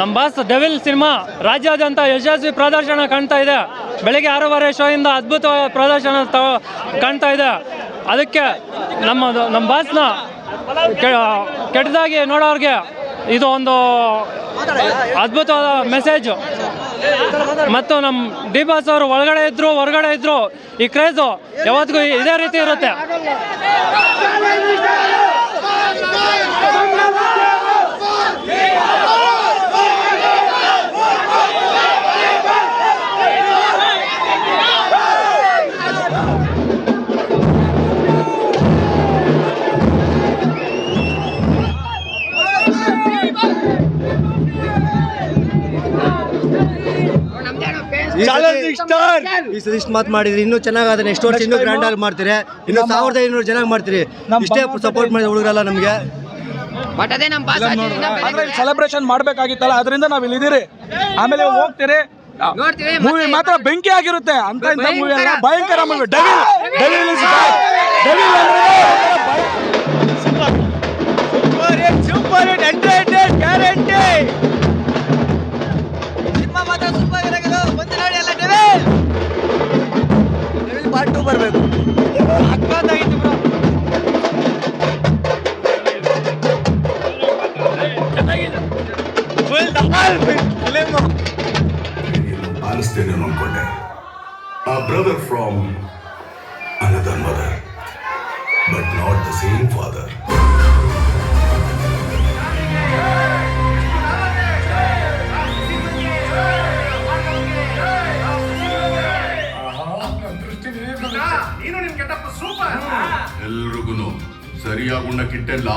ನಮ್ಮ boss devil cinema ರಾಜ್ಯಾದ್ಯಂತ ಯಶಸ್ವಿ ಪ್ರದರ್ಶನ ಕಾಣ್ತಾ ಇದೆ. ಬೆಳಗ್ಗೆ 6:30 ಶೋಯಿಂದ ಅದ್ಭುತವಾದ ಪ್ರದರ್ಶನ ಕಾಣ್ತಾ ಇದೆ. ಅದಕ್ಕೆ ನಮ್ಮ ಬಾಸ್ನ ಕೆಟ್ಟದಾಗಿ ನೋಡೋರಿಗೆ ಇದು ಒಂದು ಅದ್ಭುತವಾದ ಮೆಸೇಜು. ಮತ್ತು ನಮ್ಮ ಡಿ ಬಾಸ್ ಅವರು ಒಳಗಡೆ ಇದ್ರು ಹೊರಗಡೆ ಇದ್ರು ಈ ಕ್ರೇಜು ಯಾವತ್ತಿಗೂ ಇದೇ ರೀತಿ ಇರುತ್ತೆ. ಈ ಸರಿ ಇಷ್ಟು ಮಾತು ಮಾಡಿದ್ರಿ, ಇನ್ನೂ ಚೆನ್ನಾಗಾದ್ರೆ ನೆಕ್ಸ್ಟ್ ವರ್ಷ ಇನ್ನೂ ಗ್ರ್ಯಾಂಡ್ ಆಗಿ ಮಾಡ್ತೀರಿ, ಇನ್ನೂ 1500 ಚೆನ್ನಾಗಿ ಮಾಡ್ತೀರಿ. ಇಷ್ಟೇ ಸಪೋರ್ಟ್ ಮಾಡಿದ ಹುಡುಗರಲ್ಲ ನಮಗೆ. ಸೆಲೆಬ್ರೇಷನ್ ಮಾಡ್ಬೇಕಾಗಿತ್ತಲ್ಲ, ಅದರಿಂದ ನಾವ್ ಇಲ್ಲಿದ್ದೀರಿ. ಆಮೇಲೆ ಹೋಗ್ತೀರಿ, ಮೂವಿ ಮಾತ್ರ ಬೆಂಕಿ ಆಗಿರುತ್ತೆ. ಅಂತ ಇಂಥ ಮೂವಿ ಅಲ್ಲ, ಭಯಂಕರ movie. Super hit, entertainment guarantee. Cinema ಮಾತ್ರ ಸೂಪರ್ ಆಗಿರೋದು. ಬಂದು ನೋಡಿ ಎಲ್ಲ. ಡೆವಿಲ್ ಪಾರ್ಟ್ 2 ಬರಬೇಕು. ಅದ್ಭುತವಾಗಿತ್ತು ಬ್ರೋ. ಅನಿಸ್ತೇನೆ ಅನ್ಕೊಂಡೆ. A brother from another mother, but not the same father. ಎಲ್ರಿಗೂ ಸರಿಯಾಗುಣ್ಣ ಕಿಟ್ಟೆಲ್ಲ